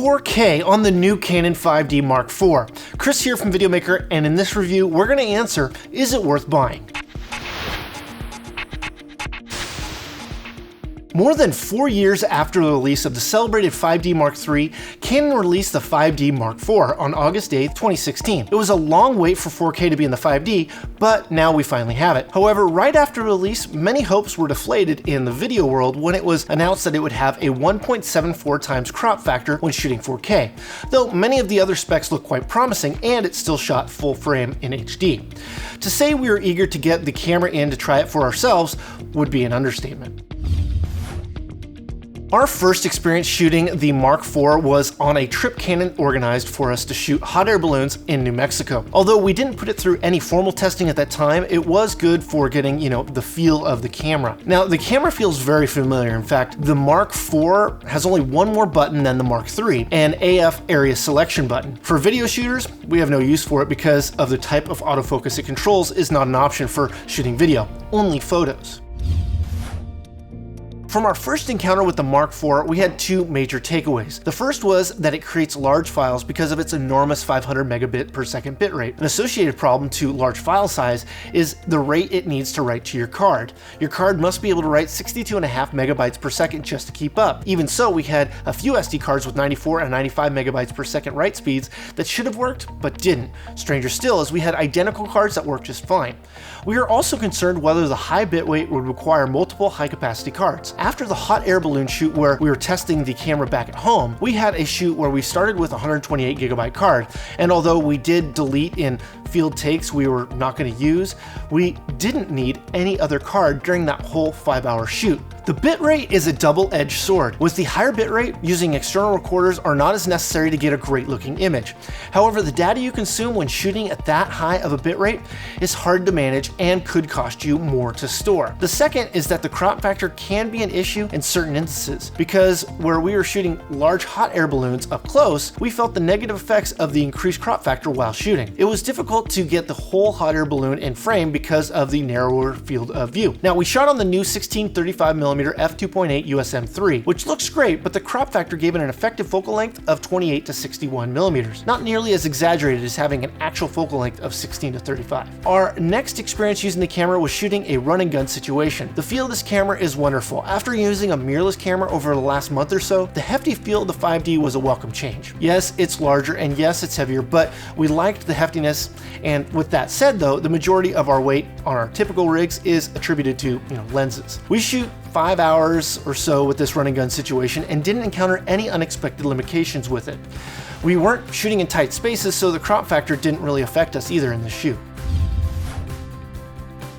4K on the new Canon 5D Mark IV. Chris here from Videomaker, and in this review, we're going to answer, is it worth buying? More than 4 years after the release of the celebrated 5D Mark III, Canon released the 5D Mark IV on August 8, 2016. It was a long wait for 4K to be in the 5D, but now we finally have it. However, right after release, many hopes were deflated in the video world when it was announced that it would have a 1.74 times crop factor when shooting 4K, though many of the other specs look quite promising and it still shot full frame in HD. To say we were eager to get the camera in to try it for ourselves would be an understatement. Our first experience shooting the Mark IV was on a trip Canon organized for us to shoot hot air balloons in New Mexico. Although we didn't put it through any formal testing at that time, it was good for getting, the feel of the camera. Now, the camera feels very familiar. In fact, the Mark IV has only one more button than the Mark III, an AF area selection button. For video shooters, we have no use for it because of the type of autofocus it controls is not an option for shooting video, only photos. From our first encounter with the Mark IV, we had two major takeaways. The first was that it creates large files because of its enormous 500 megabit per second bitrate. An associated problem to large file size is the rate it needs to write to your card. Your card must be able to write 62.5 megabytes per second just to keep up. Even so, we had a few SD cards with 94 and 95 megabytes per second write speeds that should have worked, but didn't. Stranger still is we had identical cards that worked just fine. We are also concerned whether the high bitrate would require multiple high-capacity cards. After the hot air balloon shoot where we were testing the camera back at home, we had a shoot where we started with a 128 gigabyte card, and although we did delete in field takes we were not going to use, we didn't need any other card during that whole 5-hour shoot. The bitrate is a double-edged sword. With the higher bitrate, using external recorders are not as necessary to get a great looking image. However, the data you consume when shooting at that high of a bitrate is hard to manage and could cost you more to store. The second is that the crop factor can be an issue in certain instances, because where we were shooting large hot air balloons up close, we felt the negative effects of the increased crop factor while shooting. It was difficult to get the whole hot air balloon in frame because of the narrower field of view. Now, we shot on the new 16-35mm f2.8 USM3, which looks great, but the crop factor gave it an effective focal length of 28 to 61 millimeters, not nearly as exaggerated as having an actual focal length of 16 to 35. Our next experience using the camera was shooting a run and gun situation. The feel of this camera is wonderful. After using a mirrorless camera over the last month or so, the hefty feel of the 5D was a welcome change. Yes, it's larger and yes, it's heavier, but we liked the heftiness. And with that said though, the majority of our weight on our typical rigs is attributed to lenses. We shoot 5 hours or so with this run and gun situation and didn't encounter any unexpected limitations with it. We weren't shooting in tight spaces, so the crop factor didn't really affect us either in the shoot.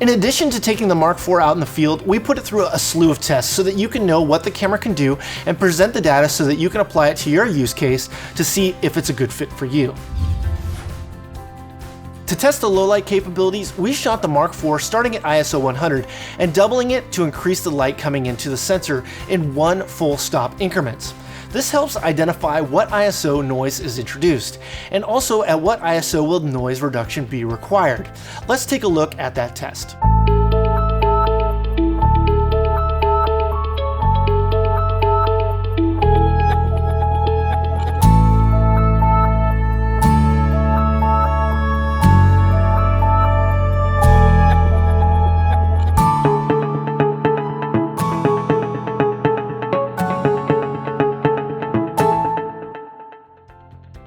In addition to taking the Mark IV out in the field, we put it through a slew of tests so that you can know what the camera can do and present the data so that you can apply it to your use case to see if it's a good fit for you. To test the low light capabilities, we shot the Mark IV starting at ISO 100 and doubling it to increase the light coming into the sensor in one full stop increments. This helps identify what ISO noise is introduced, and also at what ISO will noise reduction be required. Let's take a look at that test.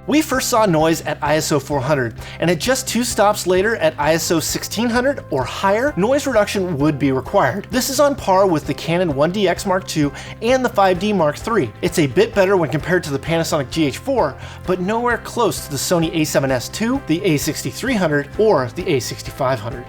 We first saw noise at ISO 400, and at just 2 stops later at ISO 1600 or higher, noise reduction would be required. This is on par with the Canon 1DX Mark II and the 5D Mark III. It's a bit better when compared to the Panasonic GH4, but nowhere close to the Sony a7S II, the a6300, or the a6500.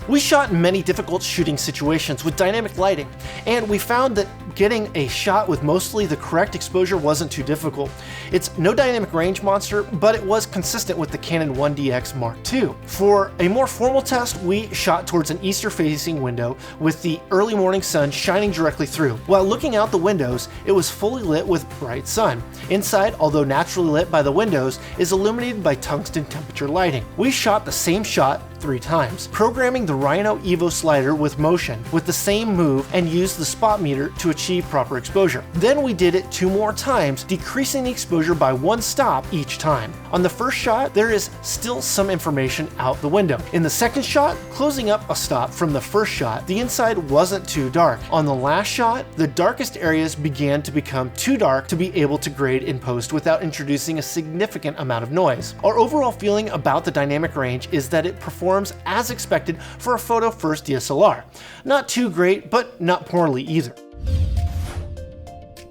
We shot many difficult shooting situations with dynamic lighting, and we found that getting a shot with mostly the correct exposure wasn't too difficult. It's no dynamic range monster, but it was consistent with the Canon 1DX Mark II. For a more formal test, we shot towards an east-facing window with the early morning sun shining directly through. While looking out the windows, it was fully lit with bright sun. Inside, although naturally lit by the windows, is illuminated by tungsten temperature lighting. We shot the same shot 3 times, programming the Rhino Evo slider with motion with the same move and used the spot meter to achieve proper exposure. Then we did it 2 more times, decreasing the exposure by 1 stop each time. On the first shot, there is still some information out the window. In the second shot, closing up a stop from the first shot, the inside wasn't too dark. On the last shot, the darkest areas began to become too dark to be able to grade in post without introducing a significant amount of noise. Our overall feeling about the dynamic range is that it performs as expected for a photo first DSLR. Not too great, but not poorly either.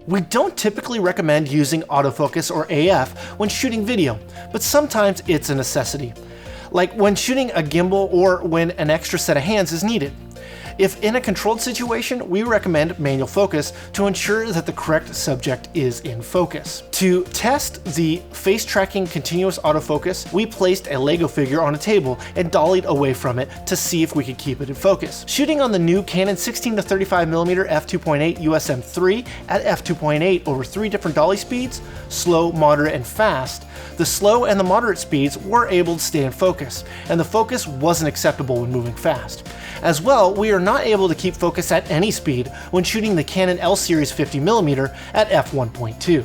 We don't typically recommend using autofocus or AF when shooting video, but sometimes it's a necessity, like when shooting a gimbal or when an extra set of hands is needed. If in a controlled situation, we recommend manual focus to ensure that the correct subject is in focus. To test the face tracking continuous autofocus, we placed a Lego figure on a table and dollied away from it to see if we could keep it in focus. Shooting on the new Canon 16-35mm f2.8 USM3 at f2.8 over 3 different dolly speeds, slow, moderate, and fast, the slow and the moderate speeds were able to stay in focus, and the focus wasn't acceptable when moving fast. As well, we are not able to keep focus at any speed when shooting the Canon L series 50mm at f1.2.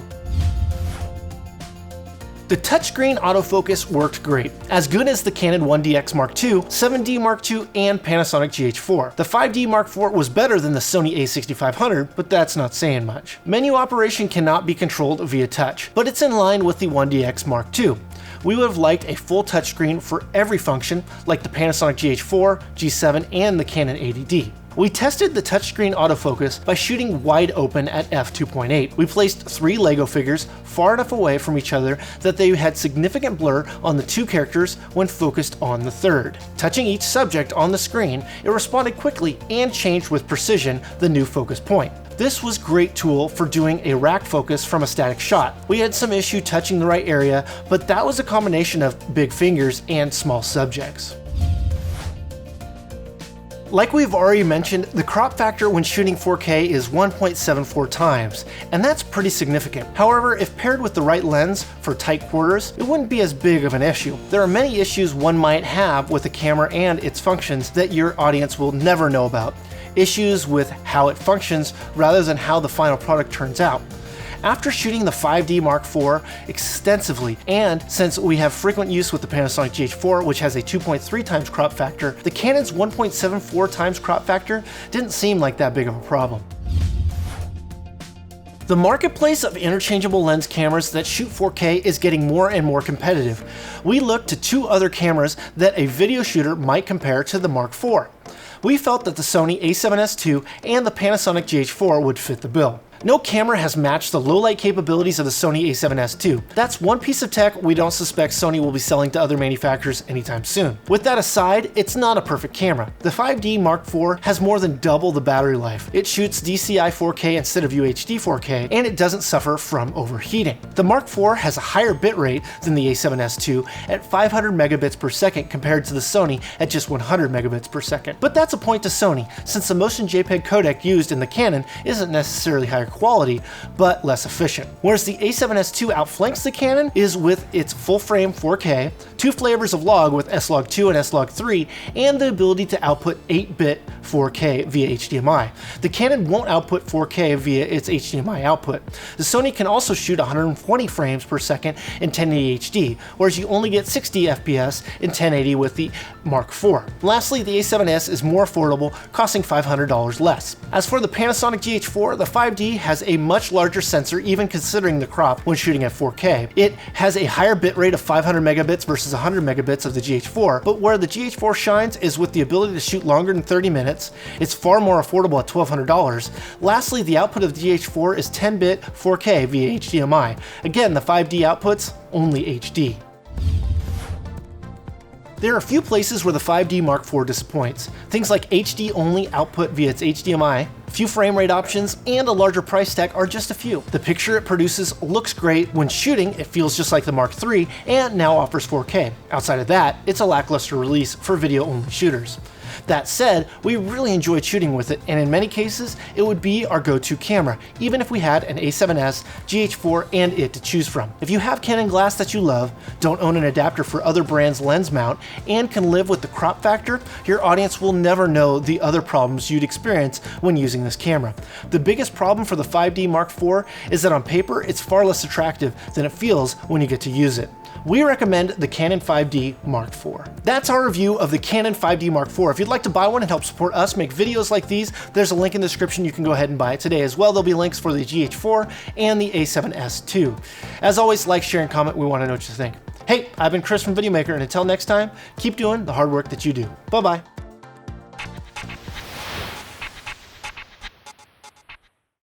The touchscreen autofocus worked great, as good as the Canon 1DX Mark II, 7D Mark II, and Panasonic GH4. The 5D Mark IV was better than the Sony a6500, but that's not saying much. Menu operation cannot be controlled via touch, but it's in line with the 1DX Mark II. We would have liked a full touchscreen for every function, like the Panasonic GH4, G7, and the Canon 80D. We tested the touchscreen autofocus by shooting wide open at f2.8. We placed 3 Lego figures far enough away from each other that they had significant blur on the 2 characters when focused on the third. Touching each subject on the screen, it responded quickly and changed with precision the new focus point. This was a great tool for doing a rack focus from a static shot. We had some issue touching the right area, but that was a combination of big fingers and small subjects. Like we've already mentioned, the crop factor when shooting 4K is 1.74 times, and that's pretty significant. However, if paired with the right lens for tight quarters, it wouldn't be as big of an issue. There are many issues one might have with the camera and its functions that your audience will never know about. Issues with how it functions rather than how the final product turns out. After shooting the 5D Mark IV extensively, and since we have frequent use with the Panasonic GH4, which has a 2.3 times crop factor, the Canon's 1.74 times crop factor didn't seem like that big of a problem. The marketplace of interchangeable lens cameras that shoot 4K is getting more and more competitive. We looked to 2 other cameras that a video shooter might compare to the Mark IV. We felt that the Sony a7S II and the Panasonic GH4 would fit the bill. No camera has matched the low light capabilities of the Sony a7S II. That's one piece of tech we don't suspect Sony will be selling to other manufacturers anytime soon. With that aside, it's not a perfect camera. The 5D Mark IV has more than double the battery life. It shoots DCI 4K instead of UHD 4K, and it doesn't suffer from overheating. The Mark IV has a higher bitrate than the a7S II at 500 megabits per second compared to the Sony at just 100 megabits per second. But that's a point to Sony, since the motion JPEG codec used in the Canon isn't necessarily higher quality, but less efficient. Whereas the a7S II outflanks the Canon is with its full frame 4K, 2 flavors of log with S-Log2 and S-Log3, and the ability to output 8-bit 4K via HDMI. The Canon won't output 4K via its HDMI output. The Sony can also shoot 120 frames per second in 1080 HD, whereas you only get 60 FPS in 1080 with the Mark IV. Lastly, the a7S is more affordable, costing $500 less. As for the Panasonic GH4, the 5D has a much larger sensor even considering the crop when shooting at 4K. It has a higher bitrate of 500 megabits versus 100 megabits of the GH4, but where the GH4 shines is with the ability to shoot longer than 30 minutes. It's far more affordable at $1,200. Lastly, the output of the GH4 is 10-bit 4K via HDMI. Again, the 5D outputs only HD. There are a few places where the 5D Mark IV disappoints. Things like HD only output via its HDMI, few frame rate options, and a larger price tag are just a few. The picture it produces looks great. When shooting, it feels just like the Mark III and now offers 4K. Outside of that, it's a lackluster release for video-only shooters. That said, we really enjoyed shooting with it, and in many cases, it would be our go-to camera, even if we had an a7S, GH4, and it to choose from. If you have Canon glass that you love, don't own an adapter for other brands' lens mount, and can live with the crop factor, your audience will never know the other problems you'd experience when using this camera. The biggest problem for the 5D Mark IV is that on paper, it's far less attractive than it feels when you get to use it. We recommend the Canon 5D Mark IV. That's our review of the Canon 5D Mark IV. If you'd like to buy one and help support us make videos like these, there's a link in the description. You can go ahead and buy it today as well. There'll be links for the GH4 and the a7S too. As always, like, share, and comment. We want to know what you think. Hey, I've been Chris from Videomaker, and until next time, keep doing the hard work that you do. Bye-bye.